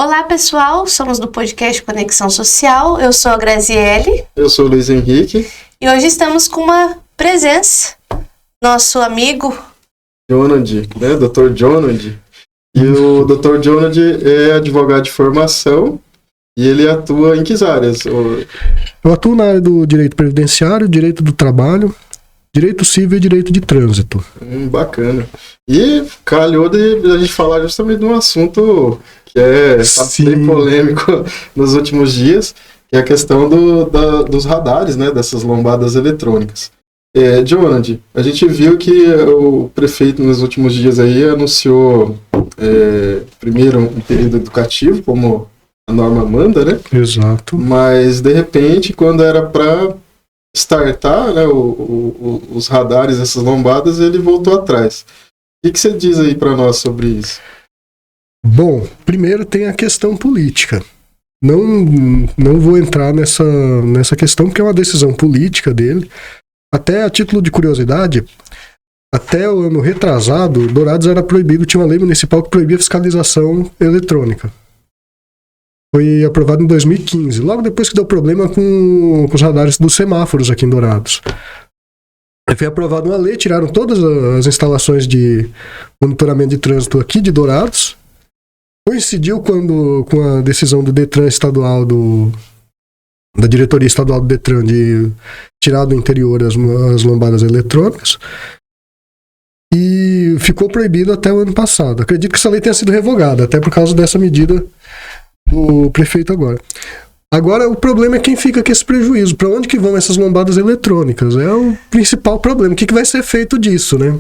Olá, pessoal, somos do podcast Conexão Social. Eu sou a Graziele. Eu sou o Luiz Henrique. E hoje estamos com uma presença, nosso amigo Jonad, né? Dr. Jonad. E o Dr. Jonad é advogado de formação e ele atua em que áreas? Eu atuo na área do direito previdenciário, direito do trabalho, direito civil e direito de trânsito. Bacana. E calhou de a gente falar justamente de um assunto que tá bem polêmico nos últimos dias, que é a questão dos radares, né, dessas lombadas eletrônicas. Jonad, a gente viu que o prefeito nos últimos dias aí anunciou primeiro um período educativo, como a norma manda, né? Exato. Mas, de repente, quando era para startar, né, os radares, essas lombadas, ele voltou atrás. O que você diz aí para nós sobre isso? Bom, primeiro tem a questão política. Não vou entrar nessa questão porque é uma decisão política dele. Até a título de curiosidade, até o ano retrasado, Dourados era proibido, tinha uma lei municipal que proibia a fiscalização eletrônica. Foi aprovado em 2015, logo depois que deu problema com os radares dos semáforos aqui em Dourados. Foi aprovada uma lei, tiraram todas as instalações de monitoramento de trânsito aqui de Dourados. Coincidiu com a decisão do Detran estadual, da diretoria estadual do Detran, de tirar do interior as lombadas eletrônicas. E ficou proibido até o ano passado. Acredito que essa lei tenha sido revogada, até por causa dessa medida do prefeito agora. Agora, o problema é quem fica com esse prejuízo. Para onde que vão essas lombadas eletrônicas? É o principal problema. O que vai ser feito disso, né?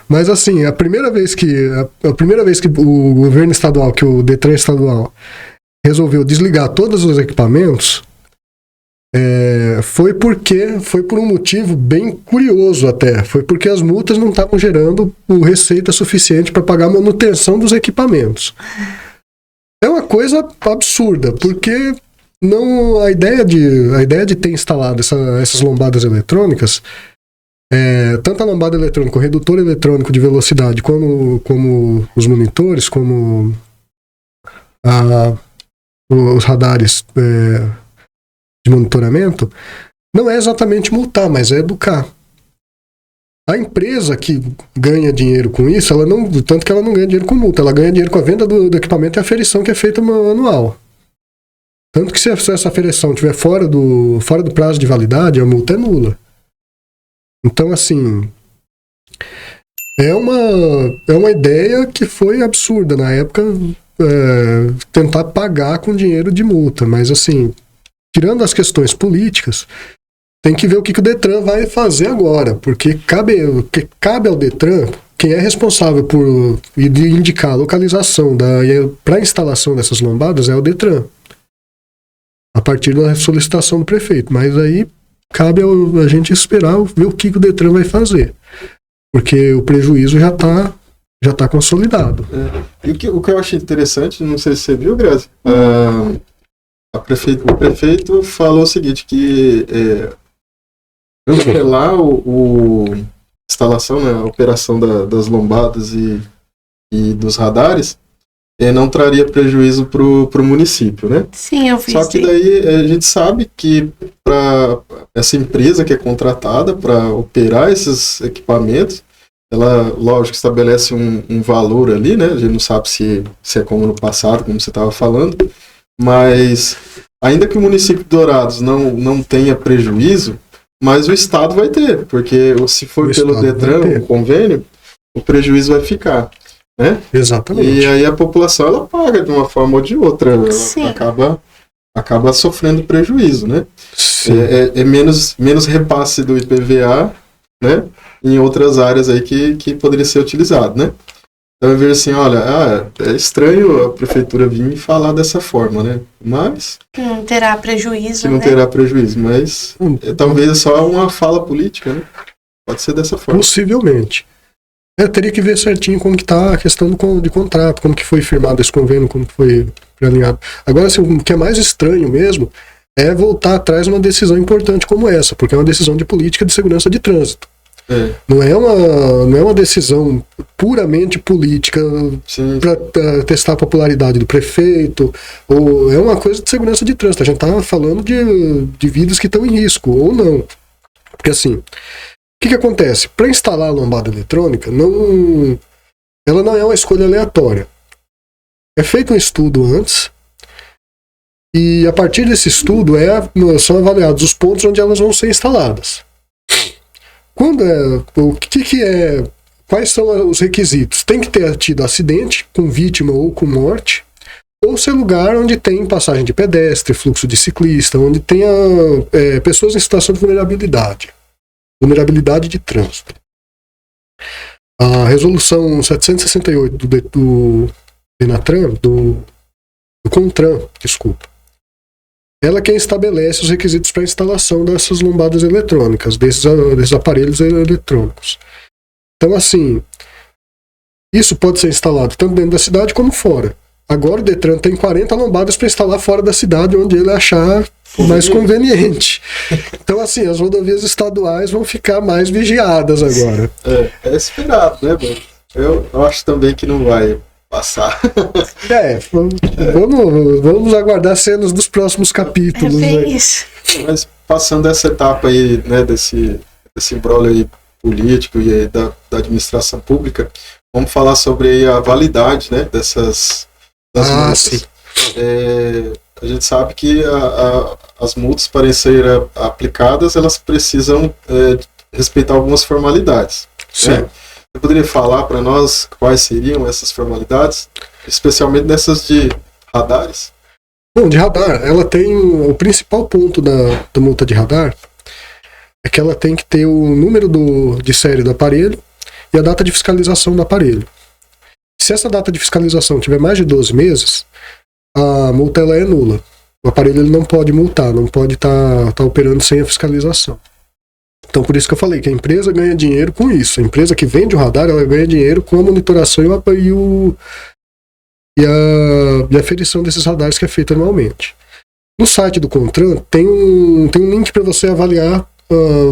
Mas, assim, a primeira vez que o governo estadual, que o Detran estadual, resolveu desligar todos os equipamentos, foi por um motivo bem curioso até. Foi porque as multas não estavam gerando receita suficiente para pagar a manutenção dos equipamentos. É uma coisa absurda, porque a ideia de ter instalado essas lombadas eletrônicas, tanto a lombada eletrônica, o redutor eletrônico de velocidade, como os monitores, como os radares de monitoramento, não é exatamente multar, mas é educar. A empresa que ganha dinheiro com isso, tanto que ela não ganha dinheiro com multa, ela ganha dinheiro com a venda do equipamento e a aferição que é feita anual. Tanto que se essa aferição estiver fora do prazo de validade, a multa é nula. Então, assim, é uma ideia que foi absurda na época, tentar pagar com dinheiro de multa, mas, assim, tirando as questões políticas, tem que ver o que o Detran vai fazer agora, porque cabe ao Detran, quem é responsável por indicar a localização para a instalação dessas lombadas é o Detran, a partir da solicitação do prefeito. Mas aí cabe a gente esperar ver o que o Detran vai fazer, porque o prejuízo já está consolidado. E o que eu achei interessante, não sei se você viu, Grazi, o prefeito falou o seguinte, que lá a instalação, né, a operação das lombadas e dos radares não traria prejuízo para o município, né? Sim, eu fiz. Só que daí a gente sabe que para essa empresa que é contratada para operar esses equipamentos, ela, lógico, estabelece um valor ali, né? A gente não sabe se é como no passado, como você estava falando, mas ainda que o município de Dourados não tenha prejuízo, mas o Estado vai ter, porque se for pelo Detran, o convênio, o prejuízo vai ficar, né? Exatamente. E aí a população, ela paga de uma forma ou de outra, ela acaba sofrendo prejuízo, né? É menos repasse do IPVA, né? Em outras áreas aí que poderia ser utilizado, né? Então eu vejo assim, olha, é estranho a prefeitura vir e falar dessa forma, né? Mas... Que não terá prejuízo, que não terá prejuízo, mas talvez é só uma fala política, né? Pode ser dessa forma. Possivelmente. Teria que ver certinho como que está a questão de contrato, como que foi firmado esse convênio, como que foi alinhado. Agora, assim, o que é mais estranho mesmo é voltar atrás numa decisão importante como essa, porque é uma decisão de política de segurança de trânsito. Não é uma decisão puramente política Sim. para testar a popularidade do prefeito, ou é uma coisa de segurança de trânsito. A gente tá falando de vidas que estão em risco, ou não. Porque assim, o que acontece? Para instalar a lombada eletrônica, ela não é uma escolha aleatória. É feito um estudo antes, e a partir desse estudo são avaliados os pontos onde elas vão ser instaladas. Quais são os requisitos? Tem que ter tido acidente com vítima ou com morte, ou ser lugar onde tem passagem de pedestre, fluxo de ciclista, onde tenha pessoas em situação de vulnerabilidade de trânsito. A resolução 768 do Denatran, do CONTRAN, desculpa, ela quem estabelece os requisitos para a instalação dessas lombadas eletrônicas, desses aparelhos eletrônicos. Então, assim, isso pode ser instalado tanto dentro da cidade como fora. Agora o Detran tem 40 lombadas para instalar fora da cidade, onde ele achar mais conveniente. Então, assim, as rodovias estaduais vão ficar mais vigiadas agora. É esperado, né, mano? Eu acho também que não vai passar. Vamos aguardar cenas dos próximos capítulos. É isso. Mas passando essa etapa aí, né, desse imbróglio aí político e aí da administração pública, vamos falar sobre aí a validade, né, das multas. Sim. A gente sabe que as multas para serem aplicadas, elas precisam respeitar algumas formalidades. Sim. Né? Você poderia falar para nós quais seriam essas formalidades, especialmente nessas de radares? Bom, de radar, ela tem o principal ponto da multa de radar é que ela tem que ter o número de série do aparelho e a data de fiscalização do aparelho. Se essa data de fiscalização tiver mais de 12 meses, a multa ela é nula. O aparelho ele não pode multar, não pode estar operando sem a fiscalização. Então, por isso que eu falei que a empresa ganha dinheiro com isso. A empresa que vende o radar, ela ganha dinheiro com a monitoração e a aferição desses radares que é feita anualmente. No site do CONTRAN tem um link para você avaliar.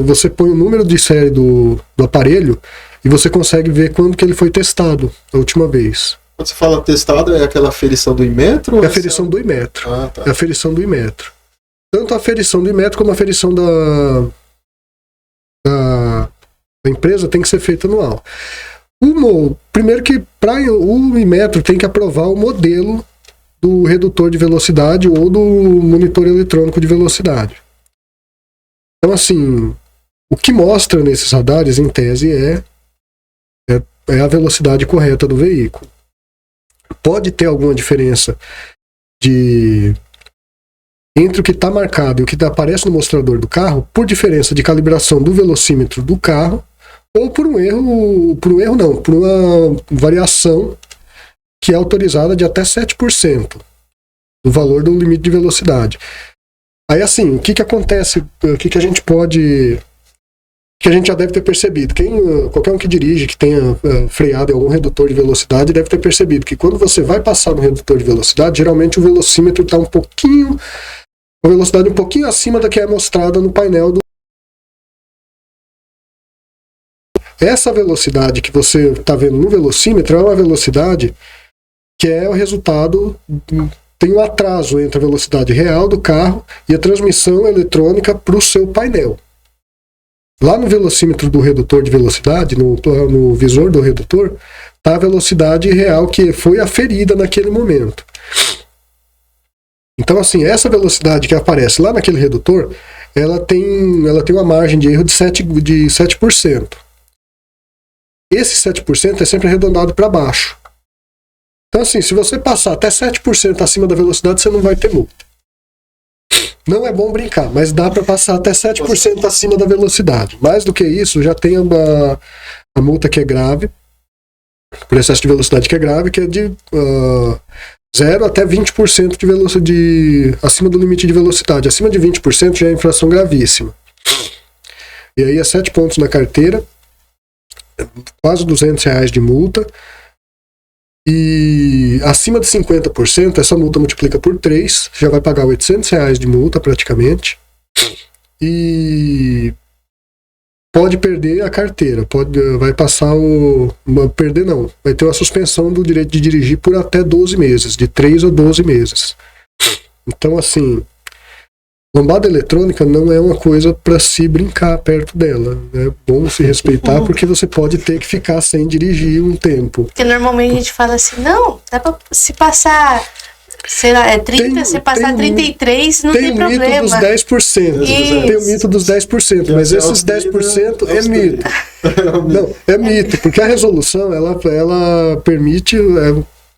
Você põe o número de série do aparelho e você consegue ver quando que ele foi testado a última vez. Quando você fala testado, é aquela aferição do Inmetro? É a aferição do Inmetro. Tá. É a aferição do Inmetro. Tanto a aferição do Inmetro como a aferição da empresa tem que ser feita anual. Primeiro que o Inmetro tem que aprovar o modelo do redutor de velocidade ou do monitor eletrônico de velocidade. Então, assim, o que mostra nesses radares, em tese, é a velocidade correta do veículo. Pode ter alguma diferença entre o que está marcado e o que aparece no mostrador do carro, por diferença de calibração do velocímetro do carro, ou por uma variação que é autorizada de até 7% do valor do limite de velocidade. Aí, assim, o que acontece, o que a gente pode... que a gente já deve ter percebido. Qualquer um que dirige, que tenha freado em algum redutor de velocidade, deve ter percebido que quando você vai passar no redutor de velocidade, geralmente o velocímetro está a velocidade um pouquinho acima da que é mostrada no painel do... Essa velocidade que você está vendo no velocímetro é uma velocidade que é o resultado... Tem um atraso entre a velocidade real do carro e a transmissão eletrônica para o seu painel. Lá no velocímetro do redutor de velocidade, no visor do redutor, está a velocidade real que foi aferida naquele momento. Então, assim, essa velocidade que aparece lá naquele redutor, ela tem uma margem de erro de 7%. Esse 7% é sempre arredondado para baixo. Então, assim, se você passar até 7% acima da velocidade, você não vai ter multa. Não é bom brincar, mas dá para passar até 7% acima da velocidade. Mais do que isso, já tem a multa que é grave, por excesso de velocidade que é grave, que é de 0 até 20% de velocidade, acima do limite de velocidade. Acima de 20% já é infração gravíssima. E aí é 7 pontos na carteira, quase R$200 de multa. E acima de 50%, essa multa multiplica por 3, já vai pagar R$800 de multa praticamente. E pode perder a carteira, vai passar perder não, vai ter uma suspensão do direito de dirigir por até 12 meses, de 3 a 12 meses. Então, assim, lombada eletrônica não é uma coisa para se brincar perto dela. É bom se respeitar, porque você pode ter que ficar sem dirigir um tempo. Porque normalmente a gente fala assim, não, dá pra se passar, sei lá, 30, se passar 33, não tem problema. Tem o mito dos 10%. Tem o mito dos 10%, mas esses 10% é mito. Não, é mito, porque a resolução, ela permite...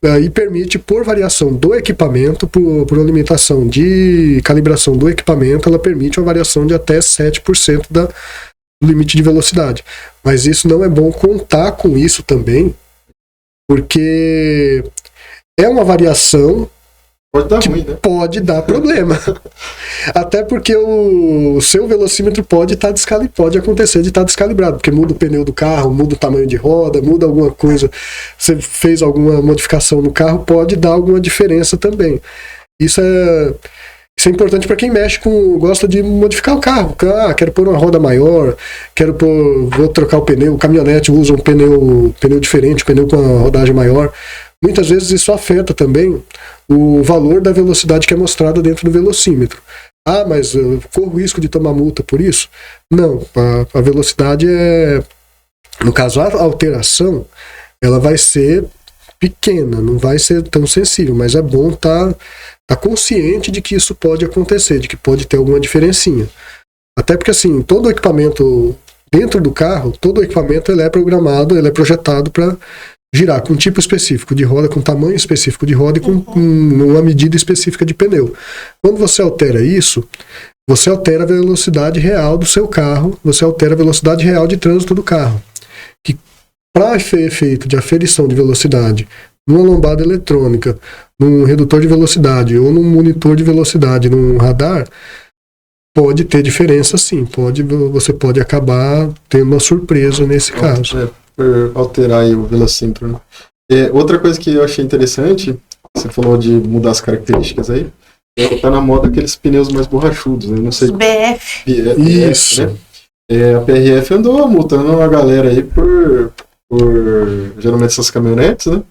Aí permite, por variação do equipamento, por limitação de calibração do equipamento, ela permite uma variação de até 7% do limite de velocidade. Mas isso não é bom contar com isso também, porque é uma variação pode dar ruim, né? Pode dar problema. Até porque o seu velocímetro pode acontecer de estar descalibrado, porque muda o pneu do carro, muda o tamanho de roda, muda alguma coisa, você fez alguma modificação no carro, pode dar alguma diferença também. Isso é importante para quem gosta de modificar o carro. Quero pôr uma roda maior, vou trocar o pneu, o caminhonete usa um pneu diferente, pneu com uma rodagem maior. Muitas vezes isso afeta também o valor da velocidade que é mostrada dentro do velocímetro. Mas eu corro risco de tomar multa por isso? Não, a velocidade no caso, a alteração, ela vai ser pequena, não vai ser tão sensível, mas é bom estar consciente de que isso pode acontecer, de que pode ter alguma diferencinha. Até porque, assim, todo o equipamento dentro do carro, todo o equipamento ele é programado, ele é projetado para girar com um tipo específico de roda, com tamanho específico de roda e com uma medida específica de pneu. Quando você altera isso, você altera a velocidade real do seu carro, você altera a velocidade real de trânsito do carro. Que para efeito de aferição de velocidade numa lombada eletrônica, num redutor de velocidade ou num monitor de velocidade, num radar, pode ter diferença sim, você pode acabar tendo uma surpresa nesse caso. Por alterar aí o velocímetro, né? Outra coisa que eu achei interessante, você falou de mudar as características aí, tá na moda aqueles pneus mais borrachudos, né? Não sei. BF. Isso. Né? A PRF andou multando uma galera aí por geralmente essas caminhonetes, né?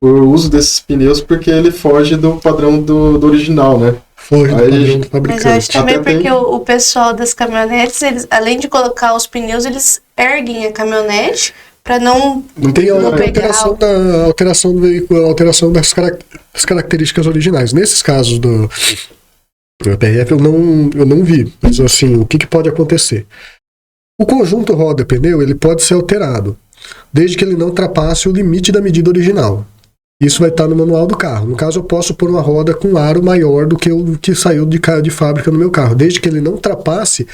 Por uso desses pneus, porque ele foge do padrão do original, né? Foge do padrão do fabricante. Mas eu acho também porque o pessoal das caminhonetes, eles, além de colocar os pneus, eles erguem a caminhonete para não tem a alteração do veículo, a alteração das características originais. Nesses casos do PRF eu não vi, mas assim, o que pode acontecer? O conjunto roda-pneu ele pode ser alterado, desde que ele não ultrapasse o limite da medida original. Isso vai estar no manual do carro. No caso, eu posso pôr uma roda com aro maior do que o que saiu de fábrica no meu carro, desde que ele não ultrapasse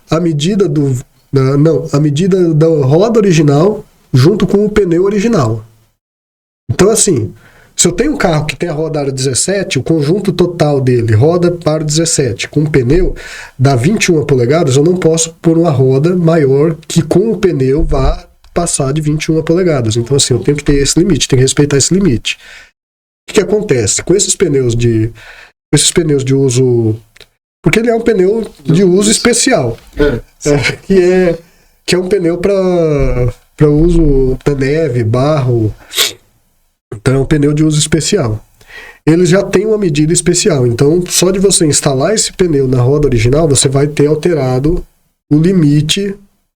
a medida a medida da roda original junto com o pneu original. Então, assim, se eu tenho um carro que tem a roda aro 17, o conjunto total dele, roda aro 17, com pneu, dá 21 polegadas, eu não posso pôr uma roda maior que com o pneu vá passar de 21 polegadas. Então, assim, eu tenho que ter esse limite, tenho que respeitar esse limite. O que acontece? Com esses pneus de uso... Porque ele é um pneu de uso especial. Que é um pneu para uso da neve, barro. Então é um pneu de uso especial. Ele já tem uma medida especial. Então, só de você instalar esse pneu na roda original, você vai ter alterado o limite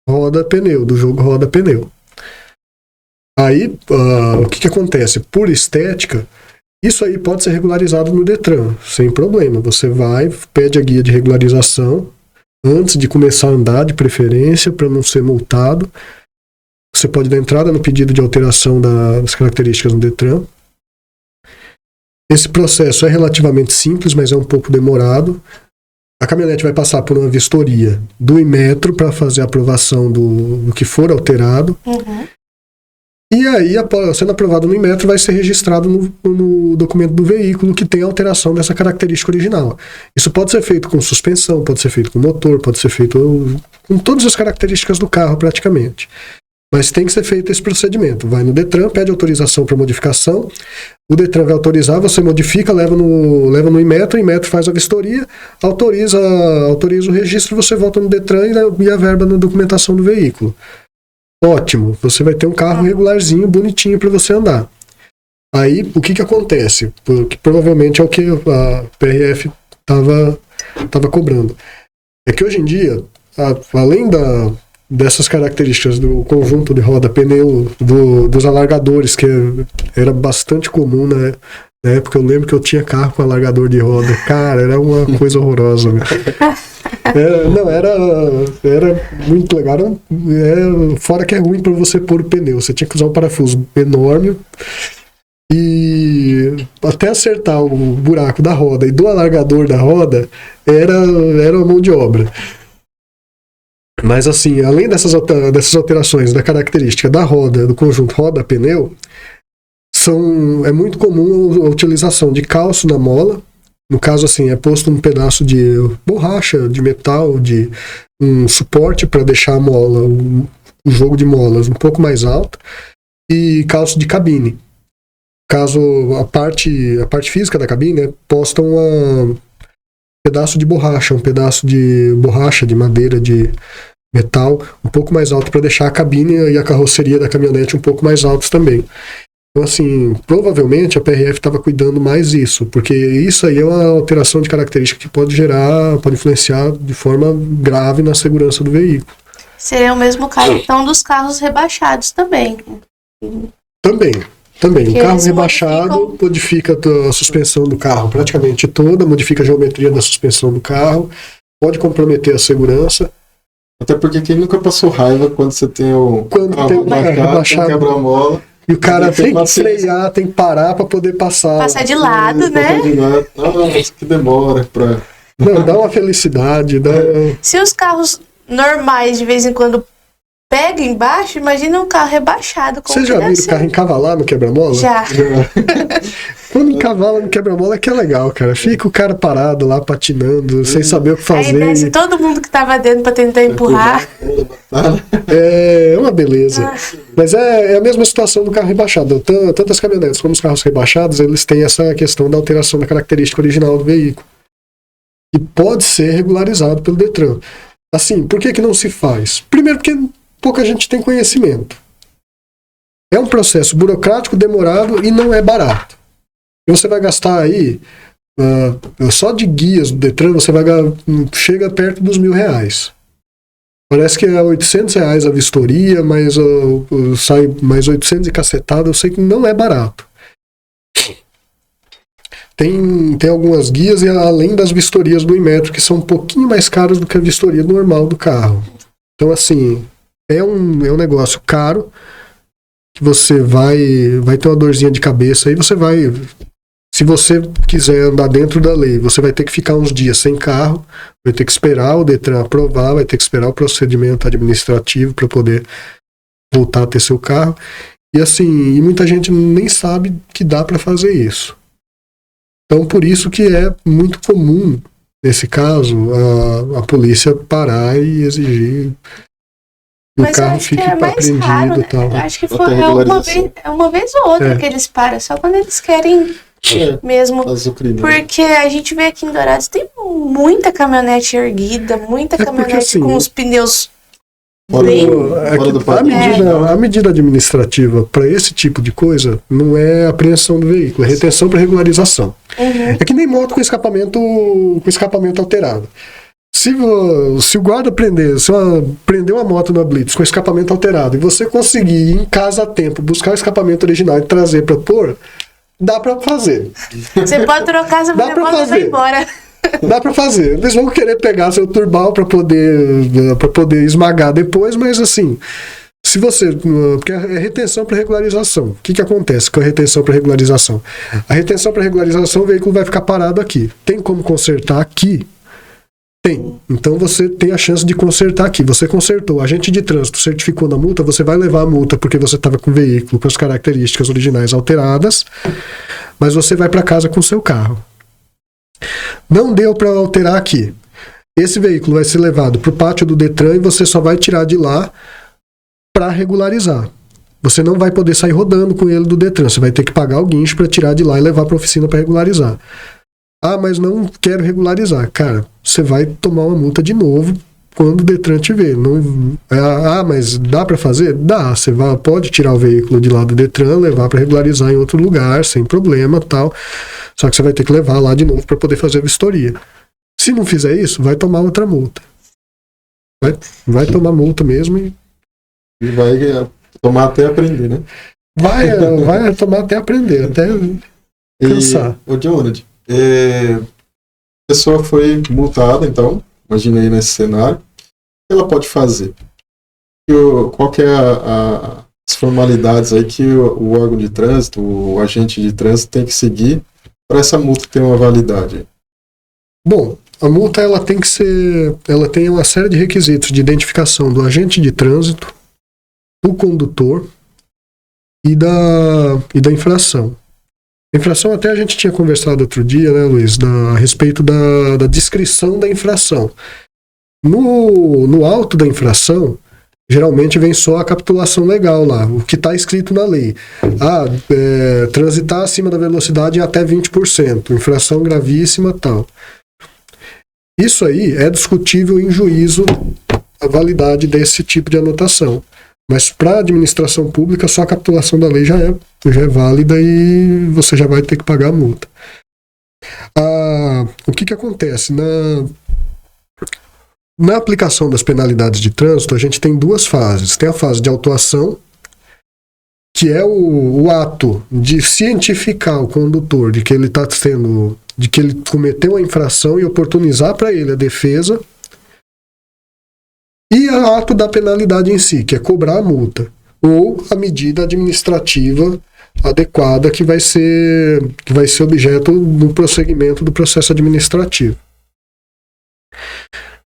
roda-pneu, do jogo roda-pneu. Aí, o que acontece? Por estética, isso aí pode ser regularizado no Detran, sem problema. Você pede a guia de regularização antes de começar a andar, de preferência, para não ser multado. Você pode dar entrada no pedido de alteração das características no Detran. Esse processo é relativamente simples, mas é um pouco demorado. A caminhonete vai passar por uma vistoria do Inmetro para fazer a aprovação do que for alterado. Uhum. E aí, sendo aprovado no Inmetro, vai ser registrado no documento do veículo que tem a alteração dessa característica original. Isso pode ser feito com suspensão, pode ser feito com motor, pode ser feito com todas as características do carro praticamente. Mas tem que ser feito esse procedimento. Vai no Detran, pede autorização para modificação, o Detran vai autorizar, você modifica, leva no Inmetro, o Inmetro faz a vistoria, autoriza o registro, você volta no Detran e a verba na documentação do veículo. Ótimo, você vai ter um carro regularzinho, bonitinho para você andar. Aí, o que acontece? Porque provavelmente é o que a PRF estava cobrando. É que hoje em dia, além dessas características do conjunto de roda, pneu, dos alargadores, que era bastante comum, né? Na época eu lembro que eu tinha carro com alargador de roda. Cara, era uma coisa horrorosa. Né? Era muito legal. Fora que é ruim para você pôr o pneu. Você tinha que usar um parafuso enorme. E até acertar o buraco da roda e do alargador da roda era uma mão de obra. Mas assim, além dessas alterações da característica da roda, do conjunto roda-pneu, é muito comum a utilização de calço na mola. No caso, assim, é posto um pedaço de borracha, de metal, de um suporte para deixar a mola, o jogo de molas um pouco mais alto, e calço de cabine. Caso a parte física da cabine, posta um pedaço de borracha, de madeira, de metal, um pouco mais alto para deixar a cabine e a carroceria da caminhonete um pouco mais altos também. Então, assim, provavelmente a PRF estava cuidando mais disso, porque isso aí é uma alteração de característica que pode influenciar de forma grave na segurança do veículo. Seria o mesmo caso, então, dos carros rebaixados também. Também. Porque O carro eles rebaixado modifica a suspensão do carro praticamente toda, modifica a geometria da suspensão do carro, pode comprometer a segurança. Até porque quem nunca passou raiva quando você tem o carro rebaixado, quebra-mola. E o cara tem que frear, tem que parar para poder passar. Passar de lado, né? Passar de lado. Isso que demora pra... Não, dá uma felicidade. Se os carros normais de vez em quando pegam embaixo, imagina um carro rebaixado. Você já viu o carro encavalar no quebra-mola? Já. Quando encavala no quebra-mola é que é legal, cara. Fica o cara parado lá, patinando, sem saber o que fazer. Aí desce todo mundo que tava dentro pra tentar empurrar. É uma beleza. Mas é a mesma situação do carro rebaixado. Tanto as caminhonetes como os carros rebaixados, eles têm essa questão da alteração da característica original do veículo. E pode ser regularizado pelo Detran. Assim, por que não se faz? Primeiro porque pouca gente tem conhecimento. É um processo burocrático, demorado e não é barato. E você vai gastar aí, só de guias do Detran, chega perto dos R$1.000. Parece que é R$800 a vistoria, mas sai mais 800 e cacetada, eu sei que não é barato. Tem algumas guias, e além das vistorias do Inmetro, que são um pouquinho mais caras do que a vistoria normal do carro. Então, assim, é um negócio caro, que você vai ter uma dorzinha de cabeça, aí você vai... Se você quiser andar dentro da lei, você vai ter que ficar uns dias sem carro, vai ter que esperar o Detran aprovar, vai ter que esperar o procedimento administrativo para poder voltar a ter seu carro. E assim, muita gente nem sabe que dá para fazer isso. Então, por isso que é muito comum, nesse caso, a polícia parar e exigir que o carro fique apreendido raro, né? e tal. Acho que uma vez ou outra que eles param, só quando eles querem mesmo. Porque a gente vê aqui em Dourados, tem muita caminhonete erguida, muita caminhonete assim, com os pneus a medida administrativa para esse tipo de coisa não é apreensão do veículo, é retenção para regularização. É que nem moto com escapamento alterado. Se o guarda prender uma moto na Blitz com escapamento alterado e você conseguir ir em casa a tempo, buscar o escapamento original e trazer para pôr, dá pra fazer. Você pode trocar essa moto e vai embora. Dá pra fazer. Eles vão querer pegar seu turbal pra poder esmagar depois, mas assim, se você... Porque é retenção para regularização. O que acontece com a retenção para regularização? A retenção para regularização, o veículo vai ficar parado aqui. Tem como consertar aqui? Tem. Então você tem a chance de consertar aqui. Você consertou, o agente de trânsito certificou na multa, você vai levar a multa porque você estava com o veículo com as características originais alteradas, mas você vai para casa com o seu carro. Não deu para alterar aqui. Esse veículo vai ser levado para o pátio do Detran e você só vai tirar de lá para regularizar. Você não vai poder sair rodando com ele do Detran. Você vai ter que pagar o guincho para tirar de lá e levar para a oficina para regularizar. Ah, mas não quero regularizar. Cara, você vai tomar uma multa de novo quando o Detran te ver. Não, mas dá para fazer? Dá. Você pode tirar o veículo de lá do Detran, levar para regularizar em outro lugar, sem problema, tal. Só que você vai ter que levar lá de novo para poder fazer a vistoria. Se não fizer isso, vai tomar outra multa. Vai tomar multa mesmo e vai tomar até aprender, né? Vai tomar até aprender, até cansar. Ô, Jonathan, a pessoa foi multada, então, imaginei nesse cenário, o que ela pode fazer? Qual que é as formalidades aí que o órgão de trânsito, o agente de trânsito tem que seguir para essa multa ter uma validade? Bom, a multa ela tem uma série de requisitos de identificação do agente de trânsito, do condutor e da infração. A infração até a gente tinha conversado outro dia, né, Luiz, a respeito da descrição da infração. No auto da infração, geralmente vem só a capitulação legal lá, o que está escrito na lei. Transitar acima da velocidade em até 20%, infração gravíssima, tal. Isso aí é discutível em juízo a validade desse tipo de anotação. Mas para a administração pública, só a capitulação da lei já é válida e você já vai ter que pagar a multa. O que acontece? Na aplicação das penalidades de trânsito, a gente tem duas fases. Tem a fase de autuação, que é o ato de cientificar o condutor de que ele está de que ele cometeu a infração e oportunizar para ele a defesa. E o ato da penalidade em si, que é cobrar a multa, ou a medida administrativa adequada que vai ser objeto do prosseguimento do processo administrativo.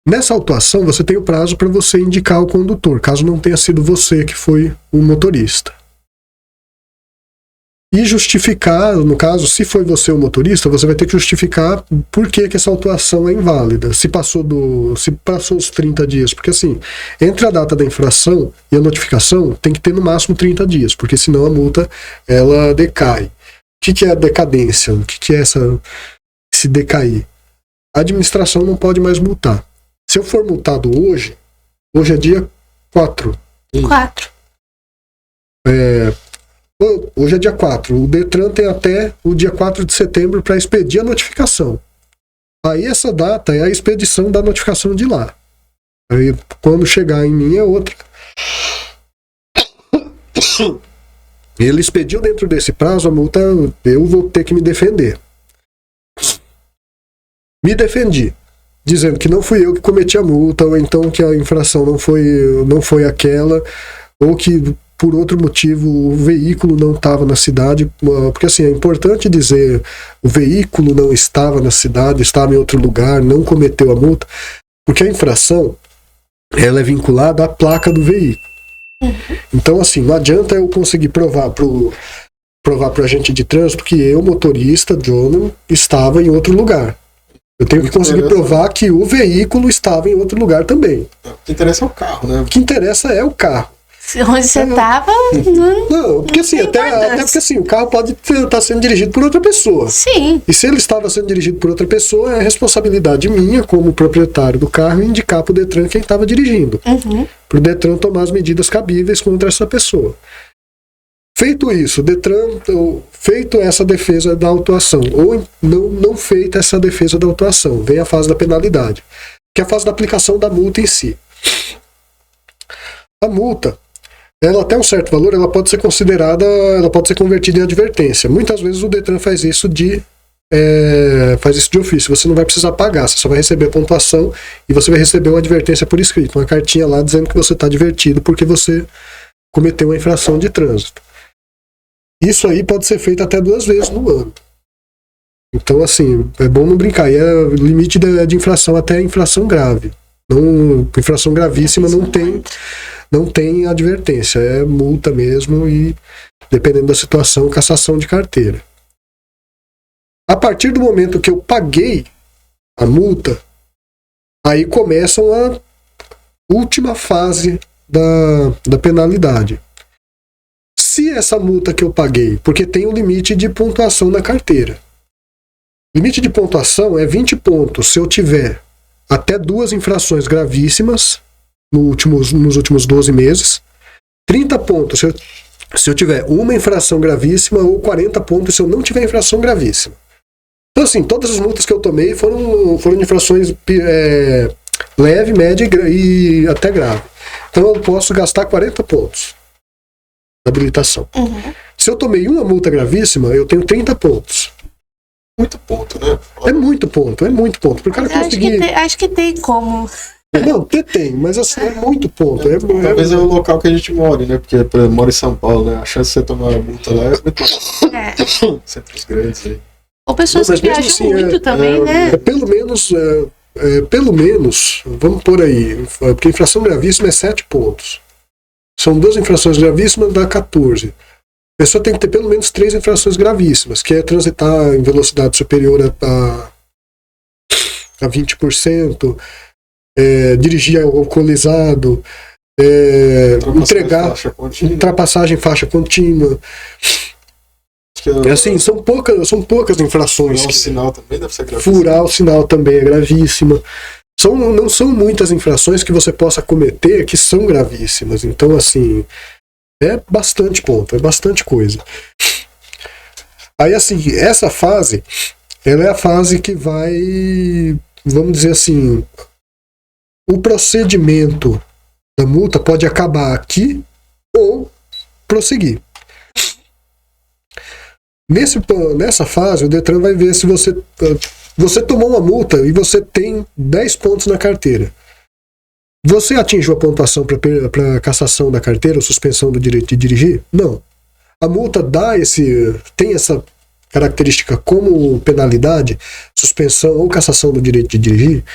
Nessa autuação, você tem o prazo para você indicar o condutor, caso não tenha sido você que foi o motorista. E justificar, no caso, se foi você o motorista, você vai ter que justificar por que essa autuação é inválida. Se passou os 30 dias. Porque assim, entre a data da infração e a notificação, tem que ter no máximo 30 dias, porque senão a multa, ela decai. O que é a decadência? O que é esse decair? A administração não pode mais multar. Se eu for multado hoje é dia 4. 4. Hoje é dia 4. O Detran tem até o dia 4 de setembro para expedir a notificação. Aí essa data é a expedição da notificação de lá. Aí quando chegar em mim é outra. Ele expediu dentro desse prazo, a multa eu vou ter que me defender. Me defendi, dizendo que não fui eu que cometi a multa, ou então que a infração não foi aquela, ou que por outro motivo o veículo não estava na cidade, porque assim, é importante dizer o veículo não estava na cidade, estava em outro lugar, não cometeu a multa, porque a infração ela é vinculada à placa do veículo. Então assim, não adianta eu conseguir provar pro agente de trânsito que eu, motorista, John, estava em outro lugar. Eu tenho que conseguir provar que o veículo estava em outro lugar também. O que interessa é o carro, né? O que interessa é o carro. Onde você estava. Não, porque assim, até porque assim, o carro pode estar sendo dirigido por outra pessoa. Sim. E se ele estava sendo dirigido por outra pessoa, é responsabilidade minha, como proprietário do carro, indicar para o Detran quem estava dirigindo. Para o Detran tomar as medidas cabíveis contra essa pessoa. Feito isso, o Detran, feito essa defesa da autuação, ou não feita essa defesa da autuação, vem a fase da penalidade, que é a fase da aplicação da multa em si. A multa, ela até um certo valor, ela pode ser convertida em advertência. Muitas vezes o Detran faz isso de ofício. Você não vai precisar pagar, você só vai receber a pontuação e você vai receber uma advertência por escrito, uma cartinha lá dizendo que você está advertido porque você cometeu uma infração de trânsito. Isso aí pode ser feito até 2 vezes no ano. Então, assim, é bom não brincar. E o limite de infração até a infração grave. Infração gravíssima não tem advertência, é multa mesmo e, dependendo da situação, cassação de carteira. A partir do momento que eu paguei a multa, aí começa a última fase da penalidade. Se essa multa que eu paguei, porque tem um limite de pontuação na carteira. Limite de pontuação é 20 pontos se eu tiver até 2 infrações gravíssimas nos últimos 12 meses, 30 pontos se eu tiver uma infração gravíssima ou 40 pontos se eu não tiver infração gravíssima. Então, assim, todas as multas que eu tomei foram de infrações leve, média e até grave. Então, eu posso gastar 40 pontos de habilitação. Uhum. Se eu tomei uma multa gravíssima, eu tenho 30 pontos. Muito ponto, né? É muito ponto. Pro cara conseguir... Acho que tem como. Não, tem, mas assim, é muito ponto. Talvez é o local que a gente mora, né? Porque eu moro em São Paulo, né? A chance de você tomar uma multa lá é muito alta. Centros grandes aí. Ou pessoas que viajam assim, muito também, né? Pelo menos, vamos por aí, porque infração gravíssima é 7 pontos. São 2 infrações gravíssimas, dá 14. A pessoa tem que ter pelo menos 3 infrações gravíssimas, que é transitar em velocidade superior a 20%, dirigir alcoolizado, entregar ultrapassagem faixa contínua. Assim, são poucas infrações. Furar o sinal também deve ser gravíssimo. Furar o sinal também é gravíssima. Não são muitas infrações que você possa cometer que são gravíssimas. Então, assim, é bastante ponto, é bastante coisa. Aí, assim, essa fase, ela é a fase que vai, vamos dizer assim, o procedimento da multa pode acabar aqui ou prosseguir. Nessa fase, o Detran vai ver se você tomou uma multa e você tem 10 pontos na carteira. Você atingiu a pontuação para cassação da carteira ou suspensão do direito de dirigir? Não. A multa tem essa característica como penalidade, suspensão ou cassação do direito de dirigir?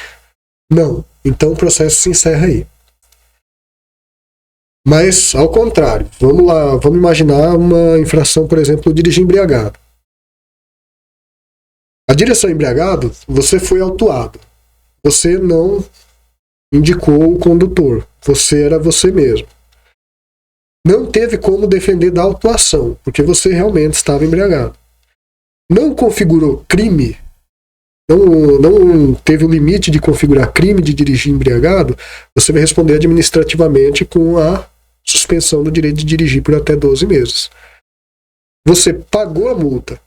Não. Então o processo se encerra aí. Mas, ao contrário, vamos imaginar uma infração, por exemplo, dirigir embriagado. A direção embriagado, você foi autuado. Você não indicou o condutor. Você era você mesmo. Não teve como defender da autuação, porque você realmente estava embriagado. Não configurou crime, não teve o limite de configurar crime de dirigir embriagado, você vai responder administrativamente com a suspensão do direito de dirigir por até 12 meses. Você pagou a multa.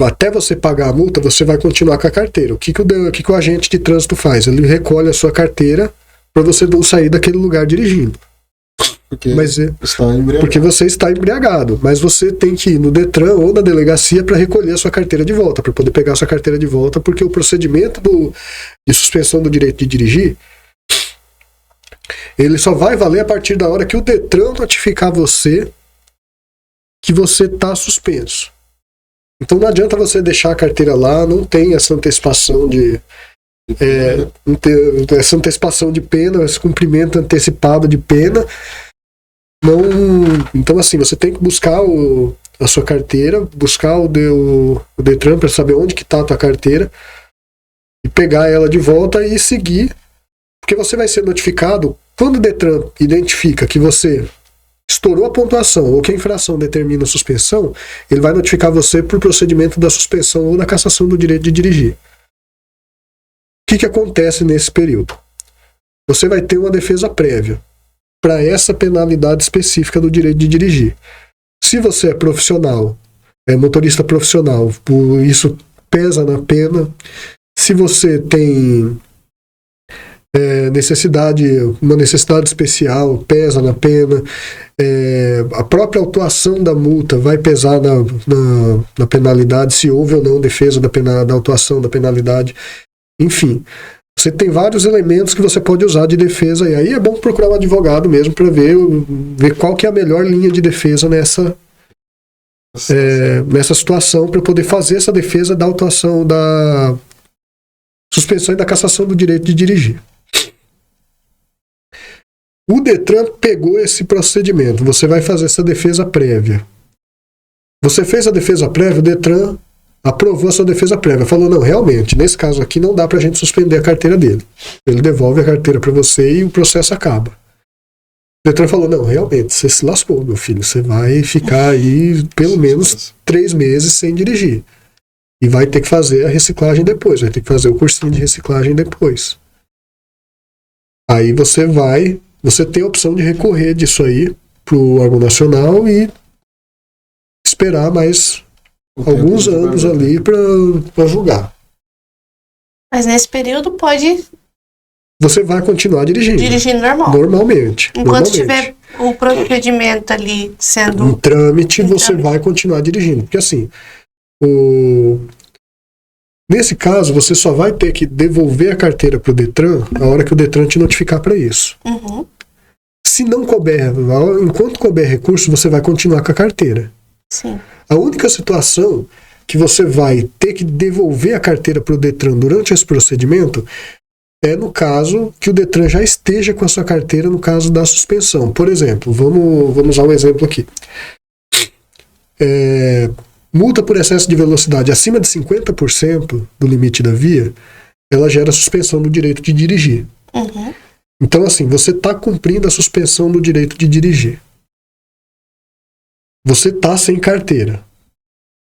Até você pagar a multa, você vai continuar com a carteira. O que o agente de trânsito faz? Ele recolhe a sua carteira para você não sair daquele lugar dirigindo. Porque você está embriagado. Mas você tem que ir no Detran ou na delegacia para recolher a sua carteira de volta, para poder pegar a sua carteira de volta, porque o procedimento de suspensão do direito de dirigir, ele só vai valer a partir da hora que o Detran notificar você que você está suspenso. Então não adianta você deixar a carteira lá, não tem essa antecipação essa antecipação de pena, esse cumprimento antecipado de pena. Então, assim, você tem que buscar a sua carteira, buscar o Detran para saber onde que está a tua carteira e pegar ela de volta e seguir, porque você vai ser notificado quando o Detran identifica que você estourou a pontuação ou que a infração determina a suspensão, ele vai notificar você por procedimento da suspensão ou da cassação do direito de dirigir. O que acontece nesse período? Você vai ter uma defesa prévia para essa penalidade específica do direito de dirigir. Se você é profissional, motorista profissional, isso pesa na pena. Se você tem uma necessidade especial, pesa na pena. A própria autuação da multa vai pesar na penalidade, se houve ou não defesa da autuação da penalidade. Enfim, você tem vários elementos que você pode usar de defesa, e aí é bom procurar um advogado mesmo para ver qual que é a melhor linha de defesa nessa situação, para poder fazer essa defesa da autuação, da suspensão e da cassação do direito de dirigir. O Detran pegou esse procedimento, você vai fazer essa defesa prévia. Você fez a defesa prévia, o Detran aprovou a sua defesa prévia, falou, não, realmente, nesse caso aqui não dá pra gente suspender a carteira dele. Ele devolve a carteira para você e o processo acaba. O Detran falou, não, realmente, você se lascou, meu filho, você vai ficar aí pelo menos 3 meses sem dirigir. E vai ter que fazer a reciclagem depois, vai ter que fazer o cursinho de reciclagem depois. Aí você tem a opção de recorrer disso aí pro órgão nacional e esperar mais alguns anos ali para julgar. Mas nesse período você vai continuar dirigindo. Dirigindo Normalmente. Enquanto tiver o procedimento ali sendo... em trâmite, você vai continuar dirigindo. Porque assim, nesse caso, você só vai ter que devolver a carteira pro Detran a hora que o Detran te notificar para isso. Uhum. Se não couber, enquanto couber recurso, você vai continuar com a carteira. Sim. A única situação que você vai ter que devolver a carteira para o Detran durante esse procedimento é no caso que o Detran já esteja com a sua carteira no caso da suspensão. Por exemplo, vamos usar um exemplo aqui. Multa por excesso de velocidade acima de 50% do limite da via, ela gera suspensão do direito de dirigir. Uhum. Então, assim, você está cumprindo a suspensão do direito de dirigir. Você está sem carteira.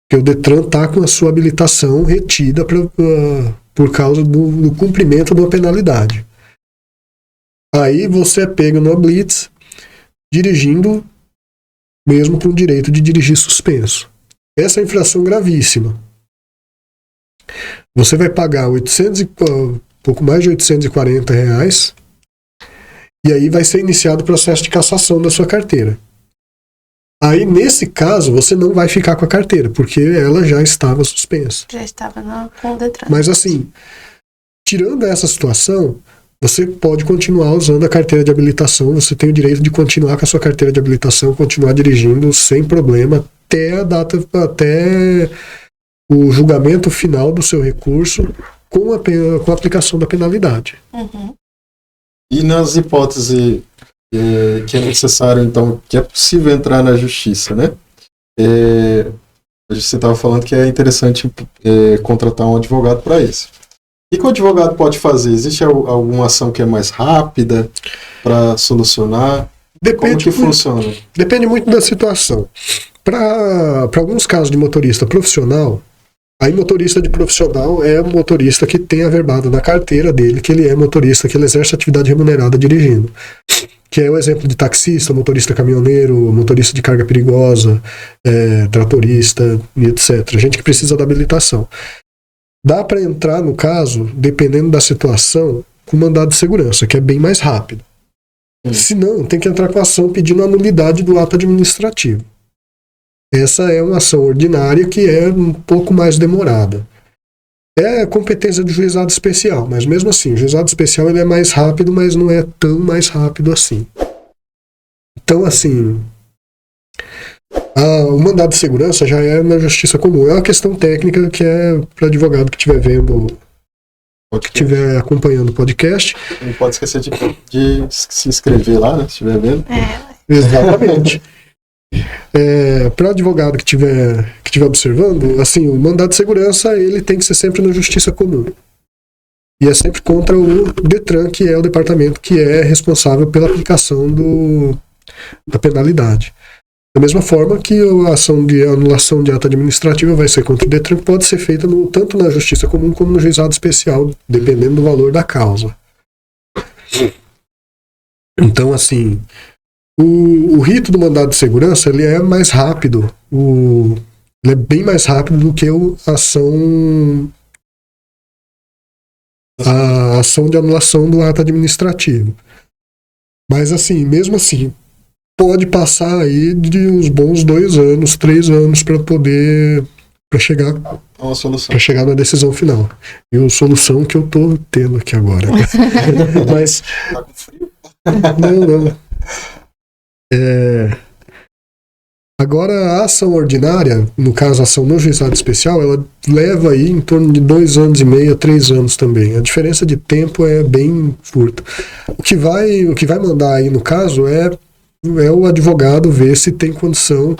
Porque o Detran está com a sua habilitação retida por causa do cumprimento de uma penalidade. Aí você é pego no blitz, dirigindo, mesmo com o direito de dirigir suspenso. Essa é a infração gravíssima. Você vai pagar pouco mais de R$840, e aí vai ser iniciado o processo de cassação da sua carteira. Aí, nesse caso, você não vai ficar com a carteira, porque ela já estava suspensa. Já estava com o Detran. Mas assim, tirando essa situação, você pode continuar usando a carteira de habilitação, você tem o direito de continuar com a sua carteira de habilitação, continuar dirigindo sem problema até o julgamento final do seu recurso com a aplicação da penalidade. Uhum. E nas hipóteses que é necessário, então, que é possível entrar na justiça, né? Você estava falando que é interessante contratar um advogado para isso. O que o advogado pode fazer? Existe alguma ação que é mais rápida para solucionar? Como que funciona? Depende muito da situação. Para alguns casos de motorista profissional, aí motorista de profissional é um motorista que tem averbado na carteira dele que ele é motorista, que ele exerce atividade remunerada dirigindo. Que é o exemplo de taxista, motorista caminhoneiro, motorista de carga perigosa, tratorista e etc. Gente que precisa da habilitação. Dá para entrar, no caso, dependendo da situação, com mandado de segurança, que é bem mais rápido. Se não, tem que entrar com a ação pedindo a nulidade do ato administrativo. Essa é uma ação ordinária que é um pouco mais demorada. É competência do juizado especial, mas mesmo assim, o juizado especial ele é mais rápido, mas não é tão mais rápido assim. Então, assim, o mandado de segurança já é na justiça comum. É uma questão técnica que é para advogado que estiver vendo, que estiver acompanhando o podcast. Não pode esquecer de se inscrever lá, né, se estiver vendo. Exatamente. Para advogado que estiver observando, assim, o mandado de segurança ele tem que ser sempre na justiça comum. E é sempre contra o Detran, que é o departamento que é responsável pela aplicação da penalidade. Da mesma forma que a ação de anulação de ato administrativa vai ser contra o Detran, que pode ser feita tanto na justiça comum como no juizado especial, dependendo do valor da causa. Então, assim, o rito do mandado de segurança ele é mais rápido, ele é bem mais rápido do que a ação de anulação do ato administrativo. Mas assim, mesmo assim, pode passar aí de uns bons 2 anos, 3 anos para chegar na decisão final. E a solução que eu tô tendo aqui agora. Mas tá com frio? Não. Agora, a ação ordinária, no caso a ação no juizado especial, ela leva aí em torno de 2 anos e meio a 3 anos também. A diferença de tempo é bem curta. O que vai mandar aí no caso é o advogado ver se tem condição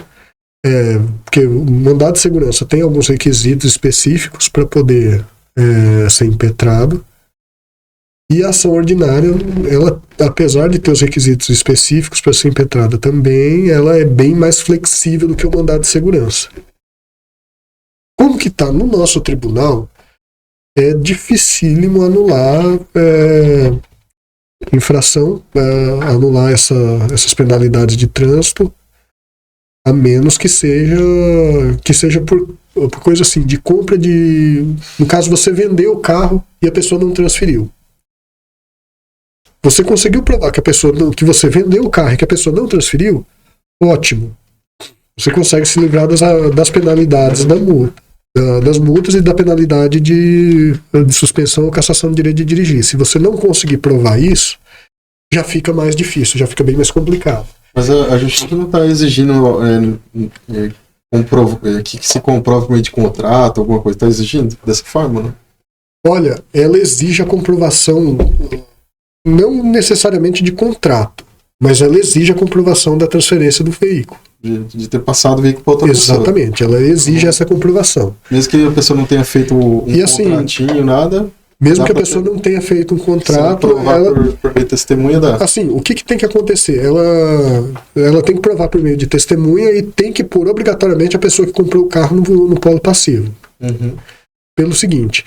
porque o mandado de segurança tem alguns requisitos específicos para poder ser impetrado. E a ação ordinária, ela, apesar de ter os requisitos específicos para ser impetrada também, ela é bem mais flexível do que o mandado de segurança. Como que está no nosso tribunal, é dificílimo anular infração, anular essas penalidades de trânsito, a menos que seja por coisa assim, de compra de... No caso, você vendeu o carro e a pessoa não transferiu. Você conseguiu provar que você vendeu o carro e que a pessoa não transferiu? Ótimo. Você consegue se livrar das penalidades das multas e da penalidade de suspensão ou cassação do direito de dirigir. Se você não conseguir provar isso, já fica mais difícil, já fica bem mais complicado. Mas a justiça não está exigindo que se comprove por meio de contrato, alguma coisa. Está exigindo dessa forma, né? Olha, ela exige a comprovação, não necessariamente de contrato, mas ela exige a comprovação da transferência do veículo. De ter passado o veículo para outra pessoa. Exatamente, ela exige essa comprovação. Mesmo que a pessoa não tenha feito contratinho, nada... Mesmo que a pessoa não tenha feito um contrato, ela... por meio de testemunha dá. Assim, o que tem que acontecer? Ela tem que provar por meio de testemunha e tem que pôr obrigatoriamente a pessoa que comprou o carro no polo passivo. Uhum. Pelo seguinte,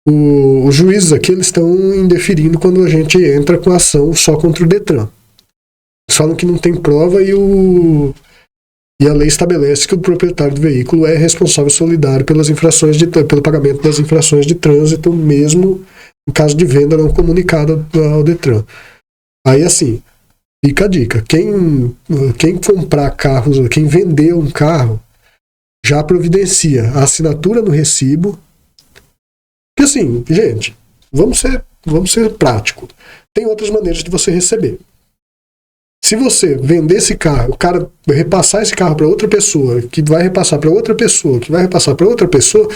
os juízes aqui eles estão indeferindo quando a gente entra com ação só contra o Detran. Eles falam que não tem prova e a lei estabelece que o proprietário do veículo é responsável solidário pelo pagamento das infrações de trânsito, mesmo em caso de venda não comunicada ao Detran. Aí, assim, fica a dica. Quem comprar carros, quem vender um carro, já providencia a assinatura no recibo. Porque, assim, gente, vamos ser práticos. Tem outras maneiras de você receber. Se você vender esse carro, o cara repassar esse carro para outra pessoa, que vai repassar para outra pessoa, que vai repassar para outra pessoa,